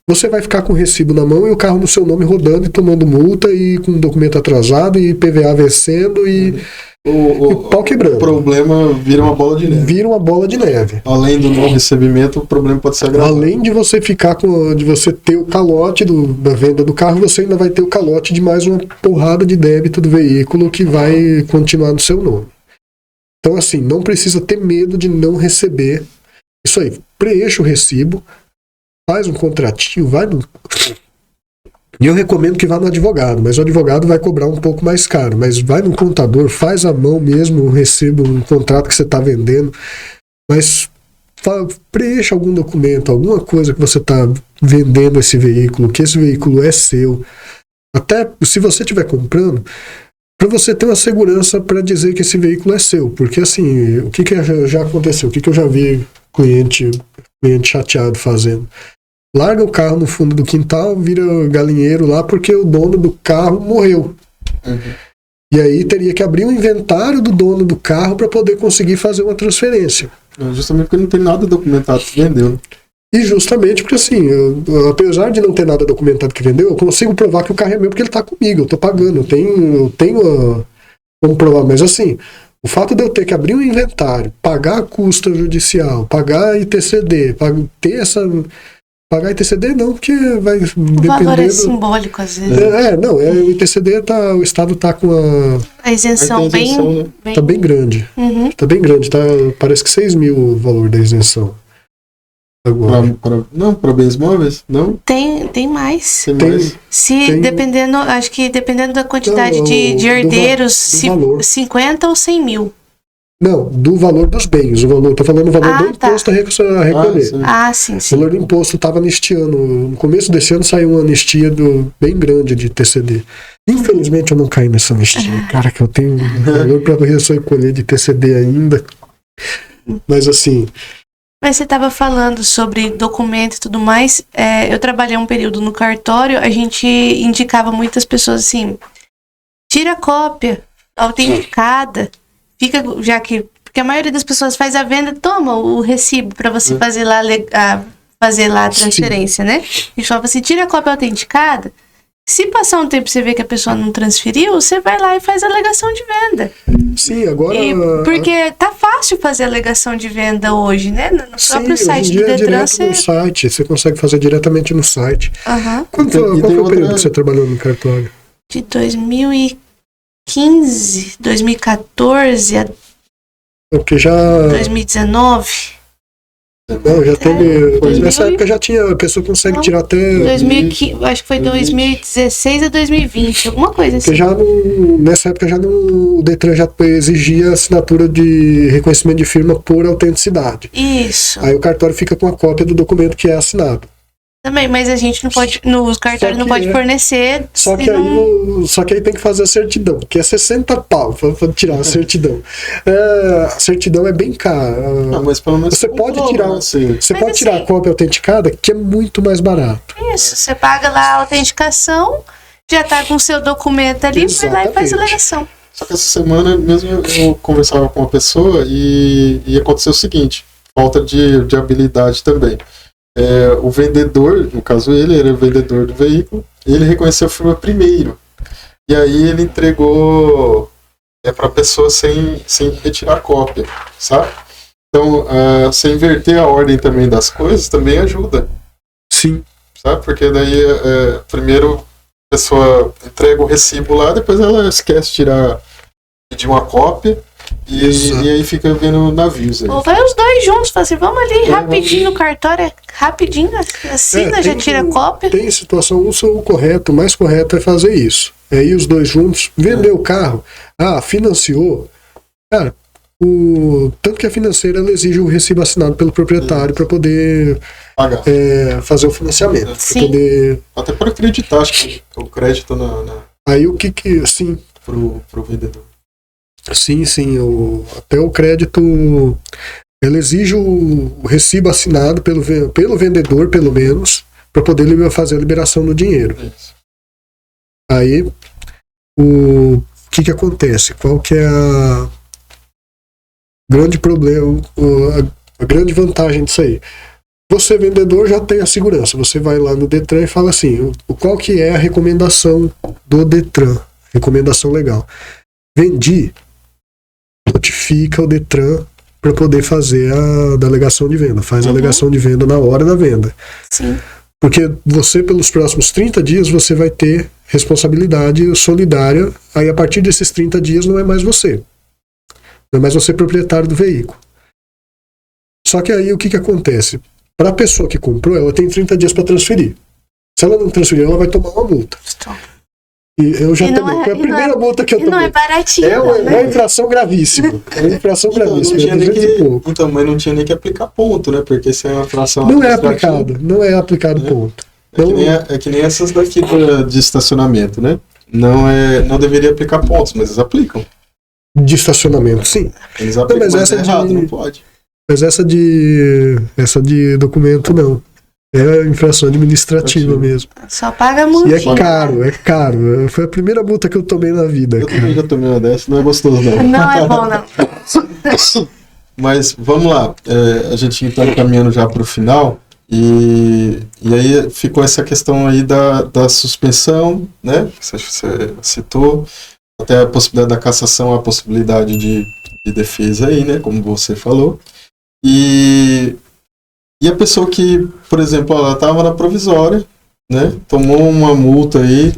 você vai ficar com o recibo na mão e o carro no seu nome rodando e tomando multa e com documento atrasado e PVA vencendo e pau quebrando. O problema vira uma bola de neve. Vira uma bola de neve. Além do não recebimento, o problema pode ser agravado. Além de você de você ter o calote da venda do carro, você ainda vai ter o calote de mais uma porrada de débito do veículo que vai continuar no seu nome. Então, assim, não precisa ter medo de não receber. Isso aí, preencha o recibo, faz um contratinho, vai no... E eu recomendo que vá no advogado, mas o advogado vai cobrar um pouco mais caro. Mas vai no contador, faz à mão mesmo um recibo, um contrato que você está vendendo, mas preencha algum documento, alguma coisa que você está vendendo esse veículo, que esse veículo é seu. Até se você estiver comprando, para você ter uma segurança para dizer que esse veículo é seu. Porque, assim, o que já aconteceu? O que eu já vi cliente chateado fazendo? Larga o carro no fundo do quintal, vira galinheiro lá porque o dono do carro morreu. Uhum. E aí teria que abrir o inventário do dono do carro para poder conseguir fazer uma transferência. Justamente porque não tem nada documentado que vendeu. E justamente porque, assim, apesar de não ter nada documentado que vendeu, eu consigo provar que o carro é meu porque ele está comigo, eu estou pagando, eu tenho como provar. Mas, assim, o fato de eu ter que abrir um inventário, pagar a custa judicial, pagar ITCD, pagar ITCD não, porque vai depender... O valor é simbólico, às vezes. O ITCD o Estado está com a isenção bem... Está bem grande. Uhum. Está bem grande, parece que 6 mil o valor da isenção. Para bens móveis? Não? Tem mais. Dependendo da quantidade de herdeiros, 50 ou 100 mil. Não, do valor dos bens. Estou falando do valor do imposto a recolher. Sim. O valor do imposto estava anistiando. No começo desse ano saiu uma anistia bem grande de TCD. Infelizmente eu não caí nessa anistia. Cara, que eu tenho valor para recolher de TCD ainda. Mas, assim... Mas você estava falando sobre documento e tudo mais. Eu trabalhei um período no cartório, a gente indicava muitas pessoas assim, tira a cópia autenticada, porque a maioria das pessoas faz a venda, toma o recibo para você fazer lá a transferência, né? E falava assim, tira a cópia autenticada, Se passar um tempo e você vê que a pessoa não transferiu, você vai lá e faz a alegação de venda. Sim, agora... Porque tá fácil fazer alegação de venda hoje, né? No próprio site do Detran. Direto no site, você consegue fazer diretamente no site. Qual foi o período que você trabalhou no cartório? De 2015, 2014 a 2019. Não, já teve. Nessa época já tinha. A pessoa consegue tirar até. 2015, acho que foi 2016 a 2020, alguma coisa assim. Nessa época o Detran já exigia assinatura de reconhecimento de firma por autenticidade. Isso. Aí o cartório fica com a cópia do documento que é assinado. Também, mas a gente não pode. No cartório não pode fornecer. Só que aí tem que fazer a certidão, que é 60 pau pra tirar a certidão. A certidão é bem cara. Mas pelo menos você pode tirar. Você pode tirar a cópia autenticada, que é muito mais barato. Isso, você paga lá a autenticação, já tá com o seu documento ali, vai lá e faz a alegação. Só que essa semana mesmo eu conversava com uma pessoa e aconteceu o seguinte: falta de habilidade também. O vendedor, no caso ele era o vendedor do veículo, ele reconheceu a firma primeiro. E aí ele entregou para a pessoa sem retirar cópia, sabe? Então, você inverter a ordem também das coisas também ajuda. Sim. Sabe? Porque daí, primeiro a pessoa entrega o recibo lá, depois ela esquece de pedir uma cópia. E aí fica vendo navios aí. Ou vai os dois juntos, fala assim, vamos ali rapidinho no cartório, rapidinho, assina, já tira a cópia. Tem situação, o mais correto é fazer isso. É ir os dois juntos, vender o carro, financiou. Cara, tanto que a financeira ela exige o recibo assinado pelo proprietário para poder pagar. Fazer o financiamento. Sim. Até para acreditar, acho que o crédito Aí o que sim. Pro vendedor. Sim, até o crédito ele exige o recibo assinado pelo vendedor, pelo menos, para poder fazer a liberação do dinheiro. Isso. Aí, o que acontece? Qual que é a grande problema, a grande vantagem disso aí? Você, vendedor, já tem a segurança. Você vai lá no Detran e fala assim, qual que é a recomendação do Detran? Recomendação legal. Vendi, notifica o Detran para poder fazer a alegação de venda. Faz a alegação de venda na hora da venda. Sim. Porque você, pelos próximos 30 dias, você vai ter responsabilidade solidária. Aí, a partir desses 30 dias, não é mais você. Não é mais você proprietário do veículo. Só que aí, o que acontece? Para a pessoa que comprou, ela tem 30 dias para transferir. Se ela não transferir, ela vai tomar uma multa. E eu já tomei. Foi a primeira multa que eu tomei. Não é baratinho. É uma infração gravíssima. É uma infração gravíssima. Mas não tinha nem que aplicar ponto, né? Porque se é uma infração. Não é aplicado ponto. É que nem essas daqui de estacionamento, né? Não deveria aplicar pontos, mas eles aplicam. De estacionamento, sim. Eles aplicam, mas errado, não pode. Mas essa de documento não. É infração administrativa mesmo. Só paga multa. E é caro. Foi a primeira multa que eu tomei na vida. Eu também já tomei uma dessa, não é gostoso não. Não é bom não. Mas vamos lá, a gente está caminhando já para o final e aí ficou essa questão aí da suspensão, né? Você citou, até a possibilidade da cassação, a possibilidade de defesa aí, né? Como você falou. E a pessoa que, por exemplo, ela estava na provisória, né? Tomou uma multa aí,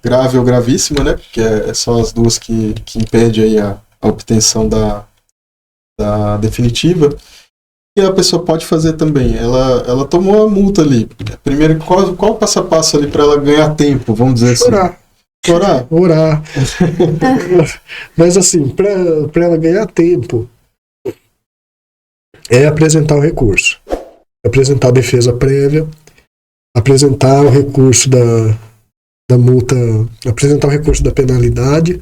grave ou gravíssima, né? Porque é só as duas que impede aí a obtenção da definitiva. E a pessoa pode fazer também. Ela tomou a multa ali. Primeiro, qual o passo a passo ali para ela ganhar tempo, vamos dizer assim? Orar. Mas assim, para ela ganhar tempo, é apresentar o recurso. Apresentar a defesa prévia, apresentar o recurso da multa, apresentar o recurso da penalidade.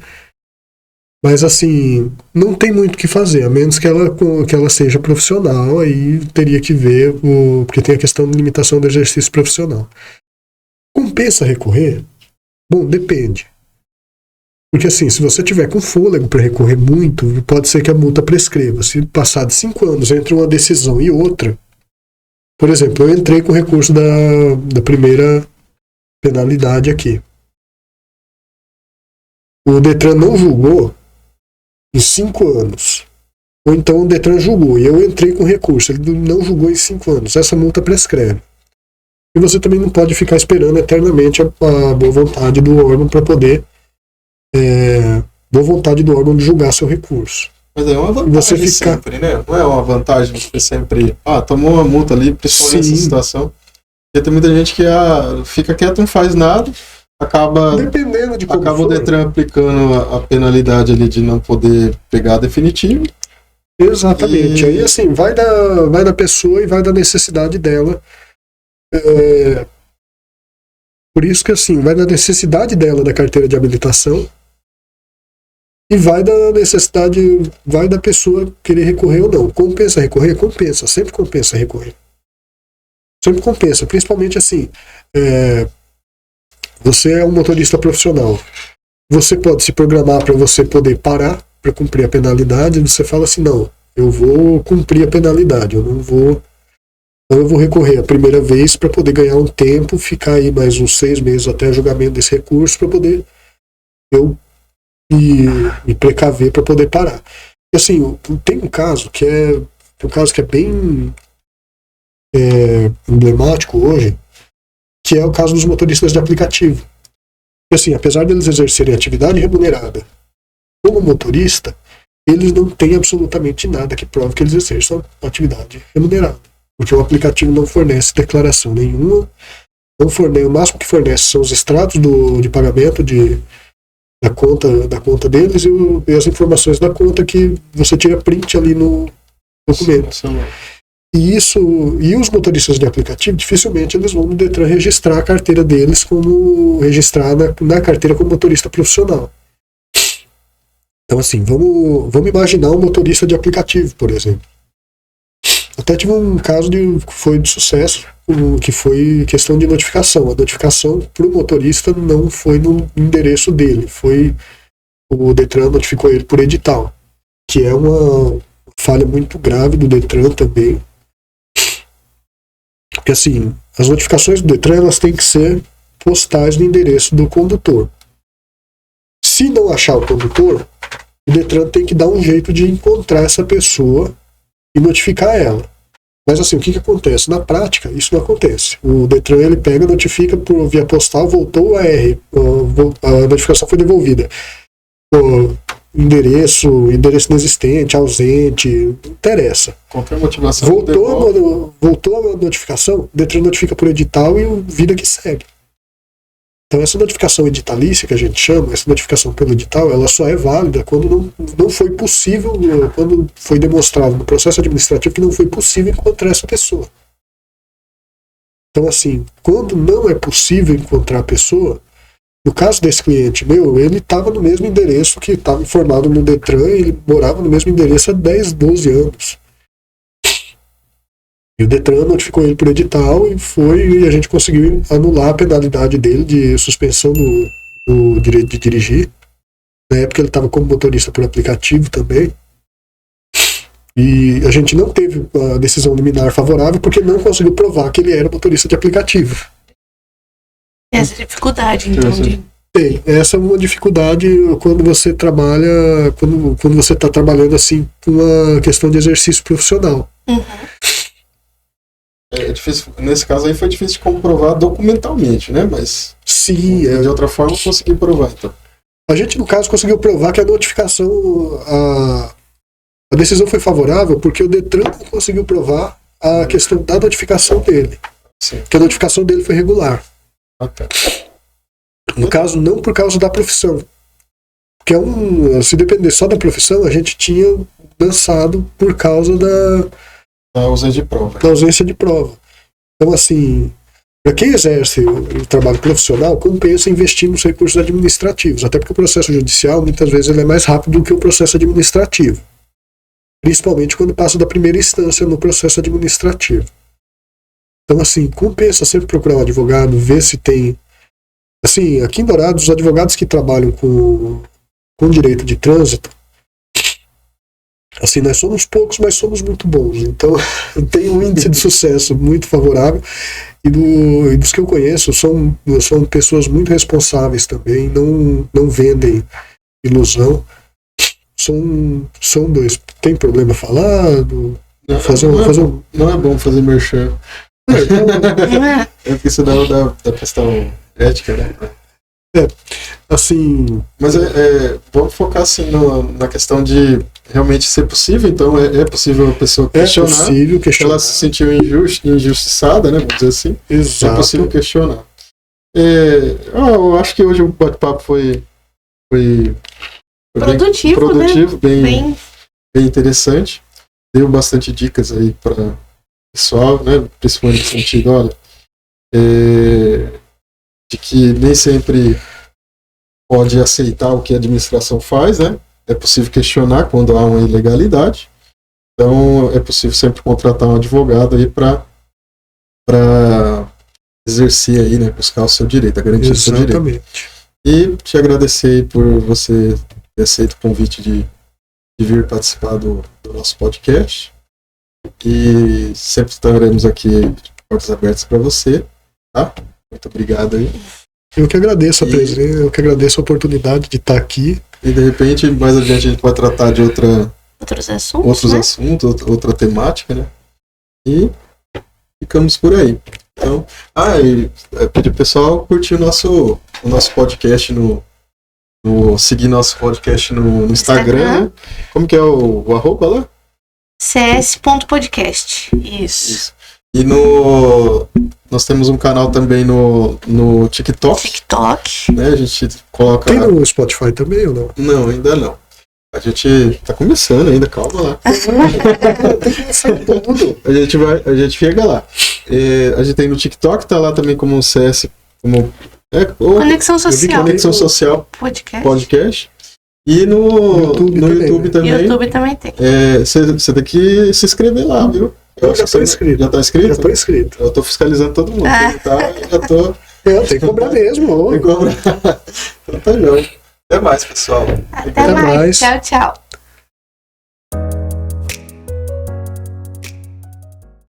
Mas assim, não tem muito o que fazer, a menos que ela seja profissional, aí teria que ver, porque tem a questão de limitação do exercício profissional. Compensa recorrer? Bom, depende. Porque assim, se você tiver com fôlego para recorrer muito, pode ser que a multa prescreva. Se passar de 5 anos entre uma decisão e outra, por exemplo, eu entrei com o recurso da primeira penalidade aqui. O Detran não julgou em 5 anos. Ou então o Detran julgou e eu entrei com recurso. Ele não julgou em 5 anos. Essa multa prescreve. E você também não pode ficar esperando eternamente a boa vontade do órgão para poder... boa vontade do órgão de julgar seu recurso. Mas é uma vantagem sempre, né? Não é uma vantagem você sempre... tomou uma multa ali, principalmente nessa situação. Porque tem muita gente que fica quieto, não faz nada, acaba... Dependendo de como acaba for. o Detran aplicando a penalidade ali de não poder pegar definitivo. Exatamente. Aí, assim, vai da pessoa e vai da necessidade dela. Por isso que, assim, vai da necessidade dela da carteira de habilitação e vai da necessidade, vai da pessoa querer recorrer ou não. Compensa recorrer? Compensa. Sempre compensa recorrer. Sempre compensa. Principalmente, assim, você é um motorista profissional. Você pode se programar para você poder parar para cumprir a penalidade, você fala assim, não, eu vou cumprir a penalidade, eu não vou recorrer a primeira vez para poder ganhar um tempo, ficar aí mais uns 6 meses até o julgamento desse recurso para poder eu me precaver para poder parar. E assim, tem um caso que é bem emblemático hoje, que é o caso dos motoristas de aplicativo. E assim, apesar de eles exercerem atividade remunerada como motorista, eles não têm absolutamente nada que prove que eles exerçam atividade remunerada. Porque o aplicativo não fornece declaração nenhuma, o máximo que fornece são os extratos de pagamento da conta deles e as informações da conta que você tira print ali no documento. Sim. E os motoristas de aplicativo, dificilmente eles vão no Detran registrar a carteira deles como registrada na carteira como motorista profissional. Então, assim, vamos imaginar um motorista de aplicativo, por exemplo. Até tive um caso que foi de sucesso, que foi questão de notificação. A notificação para o motorista não foi no endereço dele, o Detran notificou ele por edital, que é uma falha muito grave do Detran também. Porque, assim, as notificações do Detran elas têm que ser postais no endereço do condutor. Se não achar o condutor, o Detran tem que dar um jeito de encontrar essa pessoa e notificar ela. Mas assim, o que acontece? Na prática, isso não acontece. O Detran ele pega, notifica por via postal, voltou o AR, a notificação foi devolvida. Endereço inexistente, ausente, não interessa. Qualquer motivação. Voltou a notificação, o Detran notifica por edital e vida que segue. Então essa notificação editalícia que a gente chama, essa notificação pelo edital, ela só é válida quando não foi possível, quando foi demonstrado no processo administrativo que não foi possível encontrar essa pessoa. Então assim, quando não é possível encontrar a pessoa, no caso desse cliente meu, ele estava no mesmo endereço que estava informado no Detran, ele morava no mesmo endereço há 10, 12 anos. E o Detran notificou ele por edital e a gente conseguiu anular a penalidade dele de suspensão do direito de dirigir. Na época ele estava como motorista por aplicativo também. E a gente não teve a decisão liminar favorável porque não conseguiu provar que ele era motorista de aplicativo. Essa dificuldade, então. Tem. Essa é uma dificuldade quando você trabalha, quando você está trabalhando assim com uma questão de exercício profissional. Uhum. É difícil, nesse caso aí foi difícil de comprovar documentalmente, né? Mas sim, de outra forma eu consegui provar. Então. A gente, no caso, conseguiu provar que a notificação, a decisão foi favorável porque o Detran não conseguiu provar a questão da notificação dele. Sim. Que a notificação dele foi regular. Okay. No caso, não por causa da profissão. Porque se depender só da profissão, a gente tinha dançado por causa da ausência de prova. Da ausência de prova. Então, assim, para quem exerce o trabalho profissional, compensa investir nos recursos administrativos. Até porque o processo judicial, muitas vezes, ele é mais rápido do que o processo administrativo. Principalmente quando passa da primeira instância no processo administrativo. Então, assim, compensa sempre procurar um advogado, ver se tem... Assim, aqui em Dourados, os advogados que trabalham com direito de trânsito, assim, nós somos poucos, mas somos muito bons. Então, tem um índice de sucesso muito favorável. E dos que eu conheço, são pessoas muito responsáveis também, não vendem ilusão. São dois. Tem problema falar? Não é bom fazer merchan. É porque isso da questão ética, né? Assim. Mas vamos focar assim na questão de realmente ser possível. Então é possível a pessoa questionar. É possível questionar. Ela se sentiu injustiçada, né? Vamos dizer assim. Exato. É possível questionar. Eu acho que hoje o bate-papo foi produtivo, né? bem interessante. Deu bastante dicas aí para o pessoal, né? Principalmente no sentido, olha, de que nem sempre pode aceitar o que a administração faz, né? É possível questionar quando há uma ilegalidade. Então, é possível sempre contratar um advogado aí para exercer aí, né? Buscar o seu direito, a garantia do seu direito. Exatamente. E te agradecer aí por você ter aceito o convite de vir participar do nosso podcast. E sempre estaremos aqui de portas abertas para você, tá? Muito obrigado aí. Eu que agradeço a presença, eu que agradeço a oportunidade de estar aqui. E de repente, mais adiante, a gente vai tratar de outros assuntos, outra temática, né? E ficamos por aí. Então, e pedir pro pessoal curtir o nosso podcast seguir nosso podcast no Instagram, né? Como que é o arroba lá? cs.podcast. Isso. E nós temos um canal também no TikTok. Né? A gente coloca. Tem no Spotify também ou não? Não, ainda não. A gente tá começando ainda, calma lá. A gente chega lá. A gente tem no TikTok, tá lá também como um CS, como Conexão Social Podcast. E no YouTube também. YouTube também tem. Você tem que se inscrever lá, viu? Eu já estou inscrito. Já tá inscrito? Já estou inscrito. Eu tô fiscalizando todo mundo. Tem que cobrar mesmo. Tem que cobrar. Então tá bom. Até mais, pessoal. Até mais. Tchau, tchau.